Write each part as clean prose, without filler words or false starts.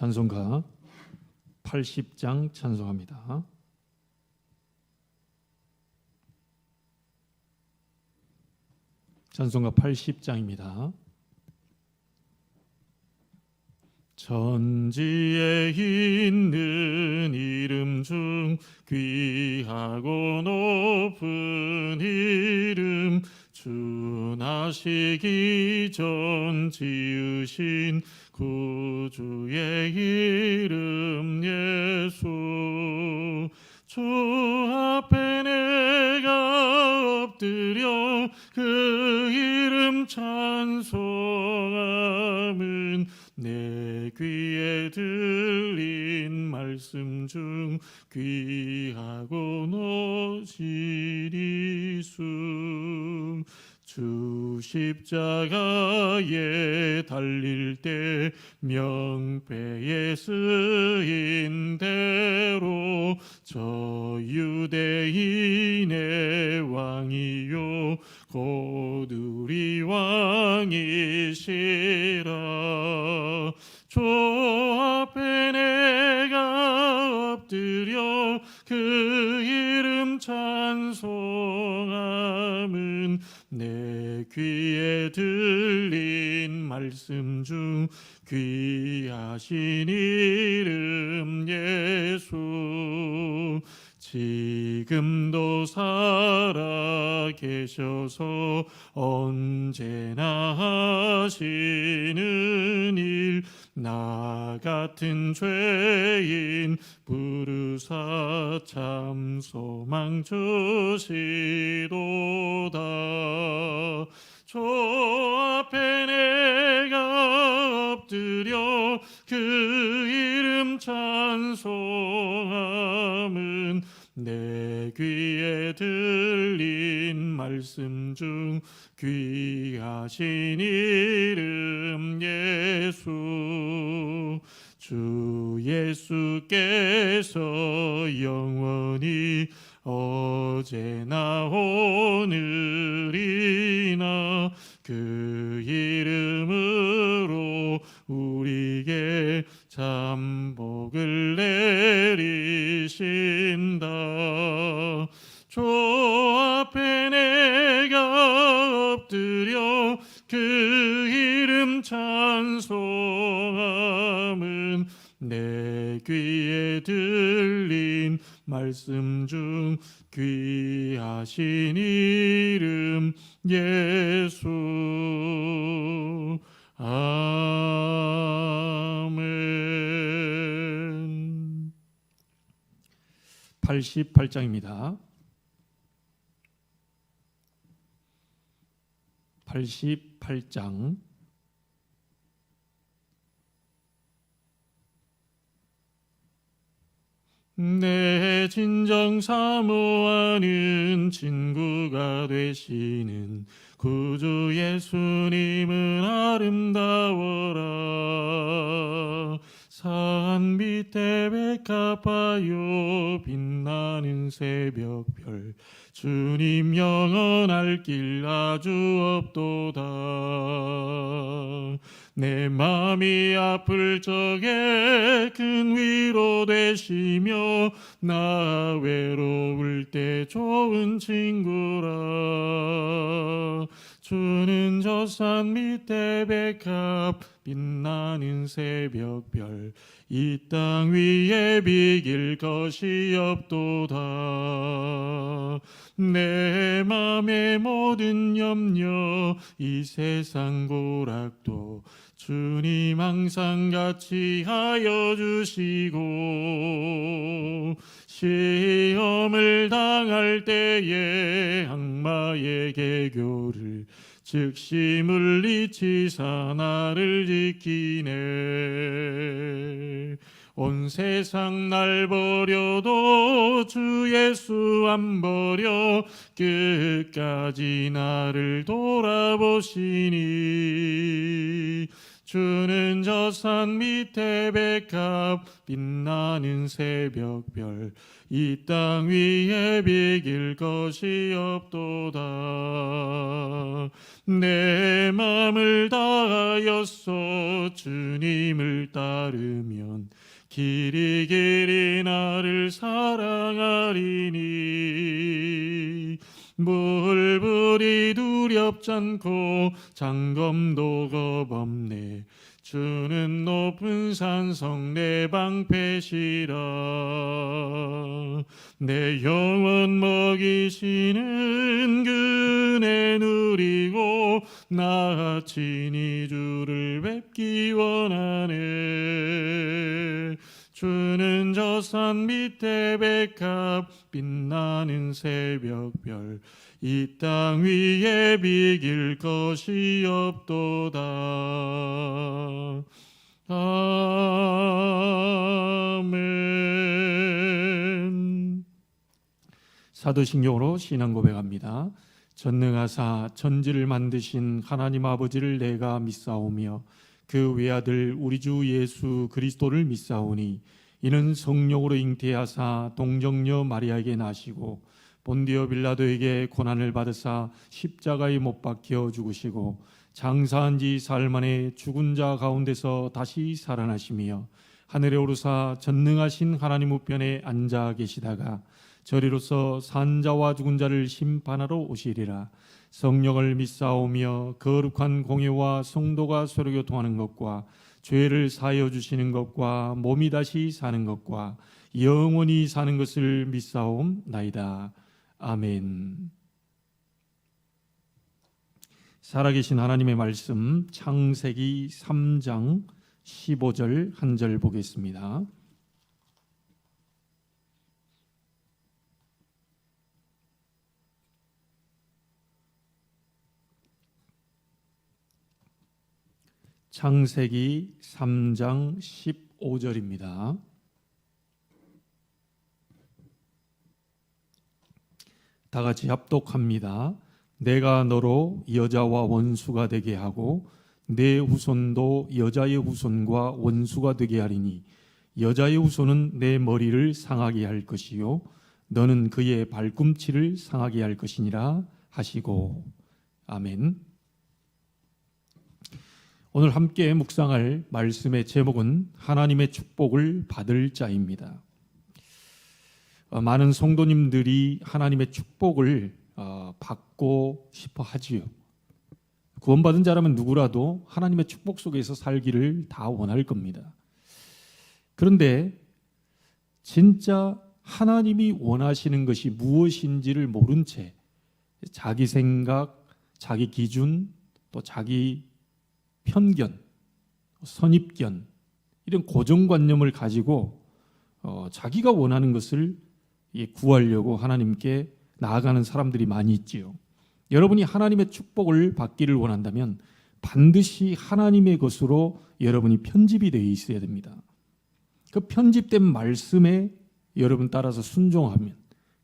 찬송가 80장 찬송합니다. 찬송가 80장입니다. 천지에 있는 이름 중 귀하고 높은 이름, 준하시기 전 지으신 구주의 이름 예수. 주 앞에 내가 엎드려 그 이름 찬송함은 내 귀에 들린 말씀 중 귀하고 노시리수. 주 십자가에 달릴 때 명패에 쓰인 대로 저 유대인의 왕이요 곧 우리 왕이시라. 주 앞에 내가 엎드려 그 이름 찬송함은 내 귀에 들린 말씀 중 귀하신 이름 예수. 지금도 살아 계셔서 언제나 하시는 일, 나 같은 죄인 부르사 참 소망 주시도다. 주 앞에 내가 엎드려 그 이름 찬송함은 내 귀에 들린 말씀 중 귀하신 이름 예수. 주 예수께서 영원히 어제나 오늘이나 그 이름으로 우리에게 참 복을 내리신다. 주 앞에 내가 엎드려 그 이름 찬송함은 내 귀에 들린 말씀 중 귀하신 이름 예수. 아멘. 88장입니다. 88장. 내 진정 사모하는 친구가 되시는 구주 예수님은 아름다워라. 산 밑에 백합하여 빛나는 새벽별, 주님 영원할 길 아주 없도다. 내 맘이 아플 적에 큰 위로 되시며 나 외로울 때 좋은 친구라. 주는 저 산 밑에 백합 빛나는 새벽별, 이 땅 위에 비길 것이 없도다. 내 맘의 모든 염려 이 세상 고락도 주님 항상 같이 하여 주시고, 시험을 당할 때에 악마의 계교를 즉시 물리치사 나를 지키네. 온 세상 날 버려도 주 예수 안 버려 끝까지 나를 돌아보시니. 주는 저 산 밑에 백합 빛나는 새벽별 이 땅 위에 비길 것이 없도다. 내 맘을 다하였소 주님을 따르면 길이 길이 나를 사랑하리니 물불이 두렵지 않고 장검도 겁없네 주는 높은 산성 내 방패시라. 내 영혼 먹이시는 그네 누리고 나 친히 주를 뵙기 원하네. 주는 저 산 밑에 백합 빛나는 새벽별 이 땅 위에 비길 것이 없도다. 아멘. 사도신경으로 신앙 고백합니다. 전능하사 천지를 만드신 하나님 아버지를 내가 믿사오며 그 외아들 우리 주 예수 그리스도를 믿사오니 이는 성령으로 잉태하사 동정녀 마리아에게 나시고 본디오 빌라도에게 고난을 받으사 십자가에 못 박혀 죽으시고 장사한 지 사흘 만에 죽은 자 가운데서 다시 살아나시며 하늘에 오르사 전능하신 하나님 우편에 앉아 계시다가 저리로서 산 자와 죽은 자를 심판하러 오시리라. 성령을 믿사오며 거룩한 공예와 성도가 서로 교통하는 것과 죄를 사하여 주시는 것과 몸이 다시 사는 것과 영원히 사는 것을 믿사옵나이다. 아멘. 살아계신 하나님의 말씀 창세기 3장 15절 한 절 보겠습니다. 창세기 3장 15절입니다. 다 같이 합독합니다. 내가 너로 여자와 원수가 되게 하고 내 후손도 여자의 후손과 원수가 되게 하리니 여자의 후손은 내 머리를 상하게 할 것이요 너는 그의 발꿈치를 상하게 할 것이니라 하시고. 아멘. 오늘 함께 묵상할 말씀의 제목은 하나님의 축복을 받을 자입니다. 많은 성도님들이 하나님의 축복을 받고 싶어 하지요. 구원받은 자라면 누구라도 하나님의 축복 속에서 살기를 다 원할 겁니다. 그런데 진짜 하나님이 원하시는 것이 무엇인지를 모른 채 자기 생각, 자기 기준, 또 자기 편견, 선입견 이런 고정관념을 가지고 자기가 원하는 것을 구하려고 하나님께 나아가는 사람들이 많이 있지요. 여러분이 하나님의 축복을 받기를 원한다면 반드시 하나님의 것으로 여러분이 편집이 되어 있어야 됩니다. 그 편집된 말씀에 여러분 따라서 순종하면,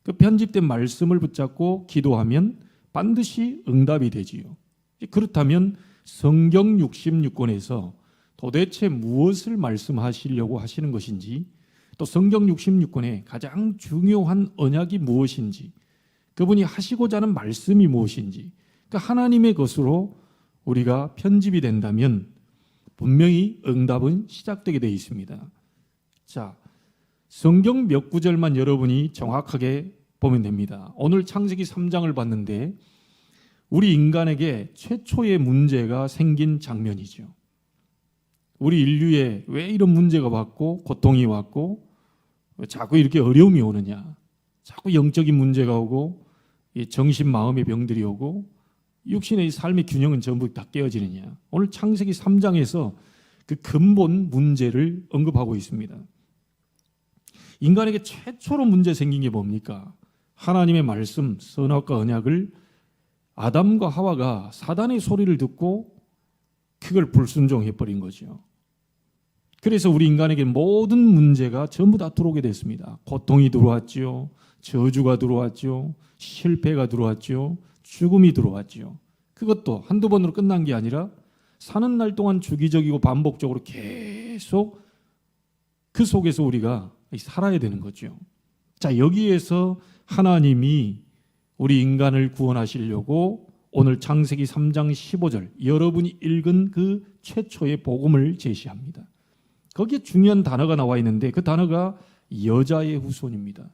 그 편집된 말씀을 붙잡고 기도하면 반드시 응답이 되지요. 그렇다면 성경 66권에서 도대체 무엇을 말씀하시려고 하시는 것인지, 또 성경 66권의 가장 중요한 언약이 무엇인지, 그분이 하시고자 하는 말씀이 무엇인지, 그러니까 하나님의 것으로 우리가 편집이 된다면 분명히 응답은 시작되게 되어 있습니다. 자, 성경 몇 구절만 여러분이 정확하게 보면 됩니다. 오늘 창세기 3장을 봤는데 우리 인간에게 최초의 문제가 생긴 장면이죠. 우리 인류에 왜 이런 문제가 왔고 고통이 왔고 왜 자꾸 이렇게 어려움이 오느냐, 자꾸 영적인 문제가 오고 정신 마음의 병들이 오고 육신의 삶의 균형은 전부 다 깨어지느냐. 오늘 창세기 3장에서 그 근본 문제를 언급하고 있습니다. 인간에게 최초로 문제 생긴 게 뭡니까? 하나님의 말씀, 선악과 언약을 아담과 하와가 사단의 소리를 듣고 그걸 불순종해버린 거죠. 그래서 우리 인간에게 모든 문제가 전부 다 들어오게 됐습니다. 고통이 들어왔죠. 저주가 들어왔죠. 실패가 들어왔죠. 죽음이 들어왔죠. 그것도 한두 번으로 끝난 게 아니라 사는 날 동안 주기적이고 반복적으로 계속 그 속에서 우리가 살아야 되는 거죠. 자, 여기에서 하나님이 우리 인간을 구원하시려고 오늘 창세기 3장 15절 여러분이 읽은 그 최초의 복음을 제시합니다. 거기에 중요한 단어가 나와 있는데 그 단어가 여자의 후손입니다.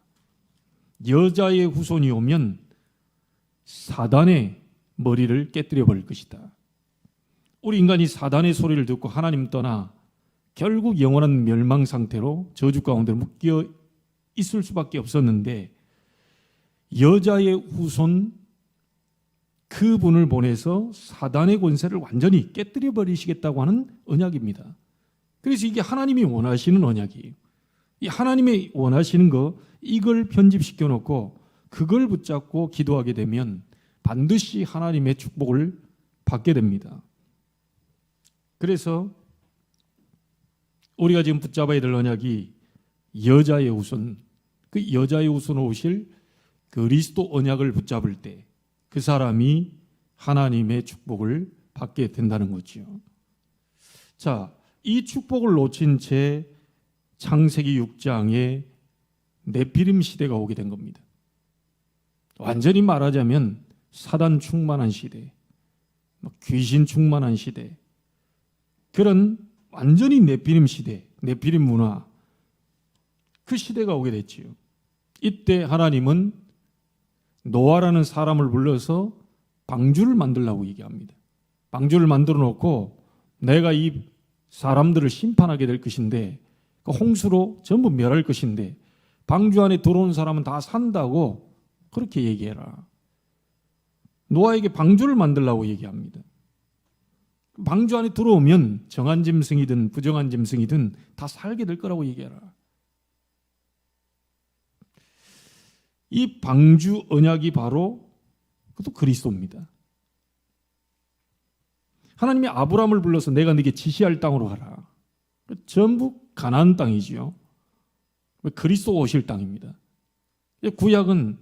여자의 후손이 오면 사단의 머리를 깨뜨려 버릴 것이다. 우리 인간이 사단의 소리를 듣고 하나님 떠나 결국 영원한 멸망 상태로 저주 가운데 묶여 있을 수밖에 없었는데 여자의 후손 그분을 보내서 사단의 권세를 완전히 깨뜨려 버리시겠다고 하는 언약입니다. 그래서 이게 하나님이 원하시는 언약이에요. 이 하나님이 원하시는 거 이걸 편집시켜 놓고 그걸 붙잡고 기도하게 되면 반드시 하나님의 축복을 받게 됩니다. 그래서 우리가 지금 붙잡아야 될 언약이 여자의 후손, 그 여자의 후손으로 오실 그리스도 언약을 붙잡을 때 그 사람이 하나님의 축복을 받게 된다는 거죠. 자, 이 축복을 놓친 채 창세기 6장에 네피림 시대가 오게 된 겁니다. 완전히 말하자면 사단 충만한 시대, 귀신 충만한 시대, 그런 완전히 네피림 시대, 네피림 문화, 그 시대가 오게 됐지요. 이때 하나님은 노아라는 사람을 불러서 방주를 만들라고 얘기합니다. 방주를 만들어 놓고 내가 이 사람들을 심판하게 될 것인데 그 홍수로 전부 멸할 것인데 방주 안에 들어온 사람은 다 산다고 그렇게 얘기해라. 노아에게 방주를 만들라고 얘기합니다. 방주 안에 들어오면 정한 짐승이든 부정한 짐승이든 다 살게 될 거라고 얘기해라. 이 방주 언약이 바로 그것도 그리스도입니다. 하나님이 아브라함을 불러서 내가 네게 지시할 땅으로 가라. 전부 가나안 땅이지요. 그리스도 오실 땅입니다. 구약은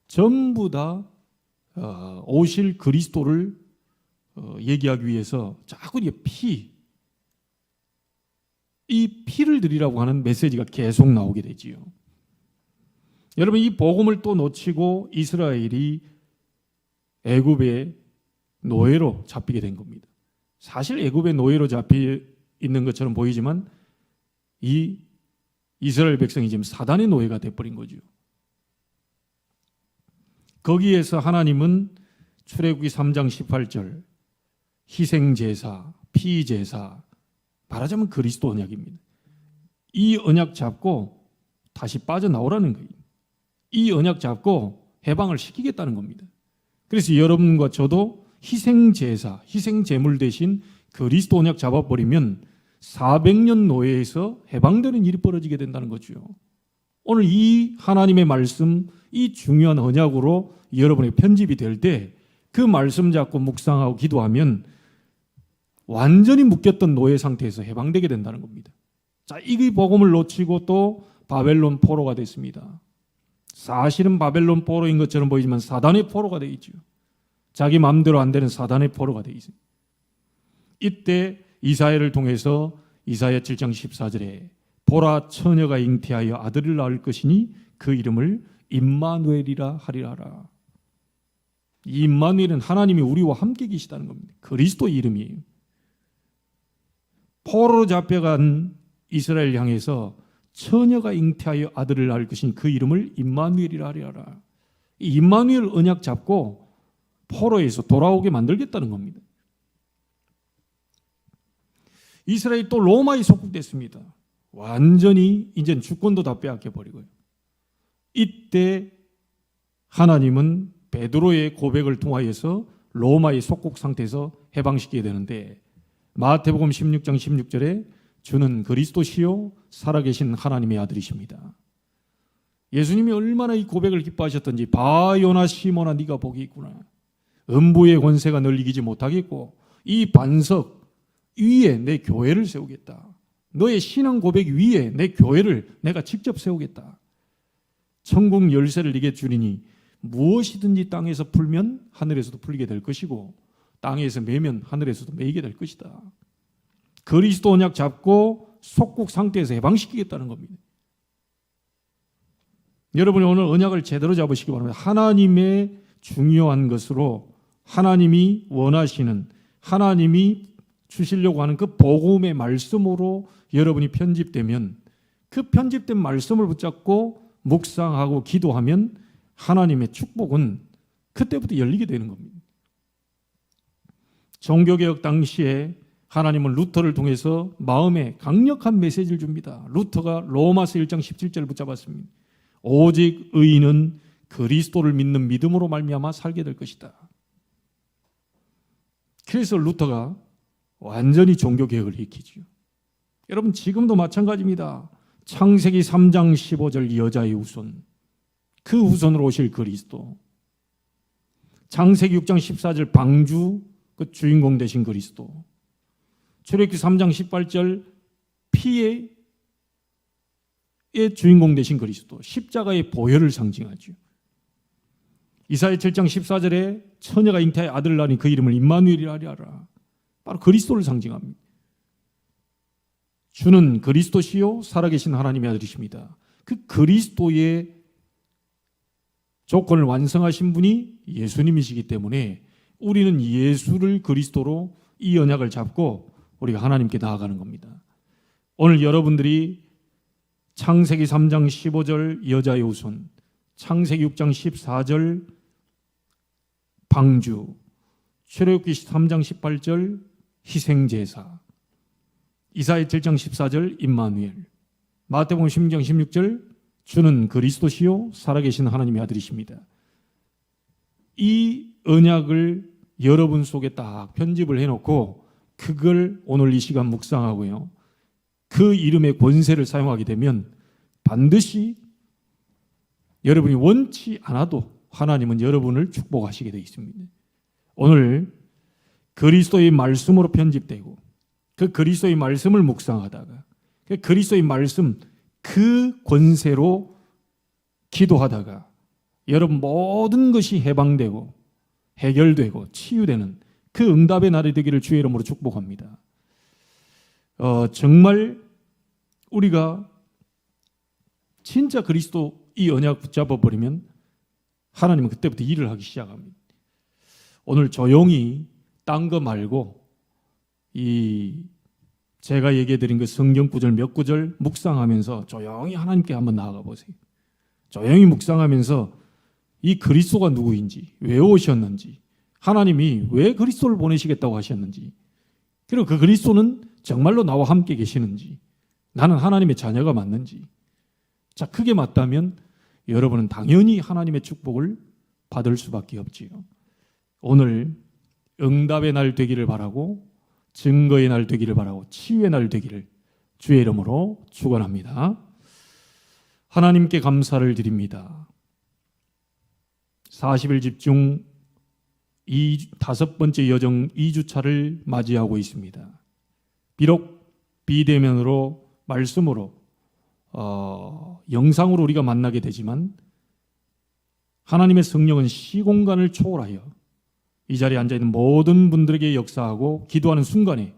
전부 다 오실 그리스도를 얘기하기 위해서 자꾸 이 피를 드리라고 하는 메시지가 계속 나오게 되지요. 여러분, 이 복음을 또 놓치고 이스라엘이 애굽의 노예로 잡히게 된 겁니다. 사실 애굽의 노예로 잡혀 있는 것처럼 보이지만 이 이스라엘 백성이 지금 사단의 노예가 돼버린 거죠. 거기에서 하나님은 출애굽기 3장 18절 희생제사, 피제사, 말하자면 그리스도 언약입니다. 이 언약 잡고 다시 빠져나오라는 거예요. 이 언약 잡고 해방을 시키겠다는 겁니다. 그래서 여러분과 저도 희생제사, 희생제물 대신 그리스도 언약 잡아버리면 400년 노예에서 해방되는 일이 벌어지게 된다는 거죠. 오늘 이 하나님의 말씀, 이 중요한 언약으로 여러분의 편집이 될 때 그 말씀 잡고 묵상하고 기도하면 완전히 묶였던 노예 상태에서 해방되게 된다는 겁니다. 자, 이 복음을 놓치고 또 바벨론 포로가 됐습니다. 사실은 바벨론 포로인 것처럼 보이지만 사단의 포로가 되어 있죠. 자기 마음대로 안 되는 사단의 포로가 되어 있어요. 이때 이사야를 통해서 이사야 7장 14절에 보라 처녀가 잉태하여 아들을 낳을 것이니 그 이름을 임마누엘이라 하리라. 이 임마누엘은 하나님이 우리와 함께 계시다는 겁니다. 그리스도의 이름이에요. 포로로 잡혀간 이스라엘 향해서 처녀가 잉태하여 아들을 낳을 것이니 그 이름을 임마누엘이라 하리라. 이 임마누엘 언약 잡고 포로에서 돌아오게 만들겠다는 겁니다. 이스라엘이 또 로마에 속국됐습니다. 완전히 이제 주권도 다 빼앗겨 버리고요. 이때 하나님은 베드로의 고백을 통하여서 로마의 속국 상태에서 해방시키게 되는데 마태복음 16장 16절에 주는 그리스도시요 살아계신 하나님의 아들이십니다. 예수님이 얼마나 이 고백을 기뻐하셨던지 봐 요나 시몬아 네가 복이 있구나. 음부의 권세가 널 이기지 못하겠고 이 반석 위에 내 교회를 세우겠다. 너의 신앙 고백 위에 내 교회를 내가 직접 세우겠다. 천국 열쇠를 네게 주리니 무엇이든지 땅에서 풀면 하늘에서도 풀리게 될 것이고 땅에서 매면 하늘에서도 매이게 될 것이다. 그리스도 언약 잡고 속국 상태에서 해방시키겠다는 겁니다. 여러분이 오늘 언약을 제대로 잡으시기 바랍니다. 하나님의 중요한 것으로 하나님이 원하시는, 하나님이 주시려고 하는 그 복음의 말씀으로 여러분이 편집되면, 그 편집된 말씀을 붙잡고 묵상하고 기도하면 하나님의 축복은 그때부터 열리게 되는 겁니다. 종교개혁 당시에 하나님은 루터를 통해서 마음에 강력한 메시지를 줍니다. 루터가 로마서 1장 17절을 붙잡았습니다. 오직 의인은 그리스도를 믿는 믿음으로 말미암아 살게 될 것이다. 그래서 루터가 완전히 종교개혁을 일으키죠. 여러분 지금도 마찬가지입니다. 창세기 3장 15절 여자의 후손, 그 후손으로 오실 그리스도, 창세기 6장 14절 방주, 그 주인공 되신 그리스도, 출애굽기 3장 18절 피의 주인공 되신 그리스도, 십자가의 보혈을 상징하죠. 이사야 7장 14절에 처녀가 잉태하여 아들을 낳으니 그 이름을 임마누엘이라 하리라. 바로 그리스도를 상징합니다. 주는 그리스도시요 살아계신 하나님의 아들이십니다. 그 그리스도의 조건을 완성하신 분이 예수님이시기 때문에 우리는 예수를 그리스도로 이 언약을 잡고 우리가 하나님께 나아가는 겁니다. 오늘 여러분들이 창세기 3장 15절 여자의 후손, 창세기 6장 14절 방주, 출애굽기 3장 18절 희생제사, 이사야 7장 14절 임마누엘, 마태복음 10장 16절 주는 그리스도시요 살아계신 하나님의 아들이십니다. 이 언약을 여러분 속에 딱 편집을 해놓고 그걸 오늘 이 시간 묵상하고요, 그 이름의 권세를 사용하게 되면 반드시 여러분이 원치 않아도 하나님은 여러분을 축복하시게 되어 있습니다. 오늘 그리스도의 말씀으로 편집되고 그 그리스도의 말씀을 묵상하다가 그 그리스도의 말씀 그 권세로 기도하다가 여러분 모든 것이 해방되고 해결되고 치유되는 그 응답의 날이 되기를 주의 이름으로 축복합니다. 정말 우리가 진짜 그리스도 이 언약 붙잡아 버리면 하나님은 그때부터 일을 하기 시작합니다. 오늘 조용히 딴 거 말고 이 제가 얘기해 드린 그 성경 구절 몇 구절 묵상하면서 조용히 하나님께 한번 나아가 보세요. 조용히 묵상하면서 이 그리스도가 누구인지, 왜 오셨는지, 하나님이 왜 그리스도를 보내시겠다고 하셨는지, 그리고 그 그리스도는 정말로 나와 함께 계시는지, 나는 하나님의 자녀가 맞는지. 자, 그게 맞다면 여러분은 당연히 하나님의 축복을 받을 수밖에 없지요. 오늘 응답의 날 되기를 바라고, 증거의 날 되기를 바라고, 치유의 날 되기를 주의 이름으로 축원합니다. 하나님께 감사를 드립니다. 40일 집중 다섯 번째 여정 2주차를 맞이하고 있습니다. 비록 비대면으로 말씀으로 영상으로 우리가 만나게 되지만 하나님의 성령은 시공간을 초월하여 이 자리에 앉아있는 모든 분들에게 역사하고 기도하는 순간에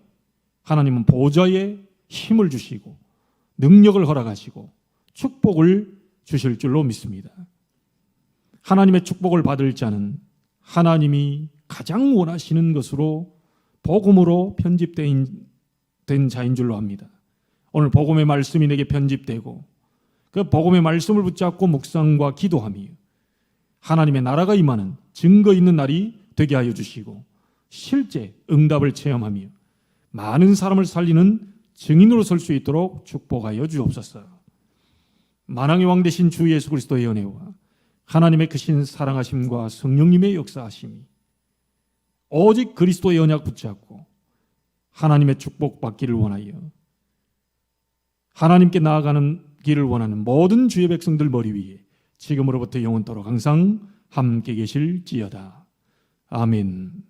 하나님은 보좌에 힘을 주시고 능력을 허락하시고 축복을 주실 줄로 믿습니다. 하나님의 축복을 받을 자는 하나님이 가장 원하시는 것으로 복음으로 편집된 자인 줄로 압니다. 오늘 복음의 말씀이 내게 편집되고 그 복음의 말씀을 붙잡고 묵상과 기도하며 하나님의 나라가 임하는 증거 있는 날이 되게 하여 주시고 실제 응답을 체험하며 많은 사람을 살리는 증인으로 설 수 있도록 축복하여 주옵소서. 만왕의 왕 되신 주 예수 그리스도의 은혜와 하나님의 크신 사랑하심과 성령님의 역사하심이 오직 그리스도의 언약 붙잡고 하나님의 축복 받기를 원하여 하나님께 나아가는 길을 원하는 모든 주의 백성들 머리 위에 지금으로부터 영원토록 항상 함께 계실지어다. 아멘.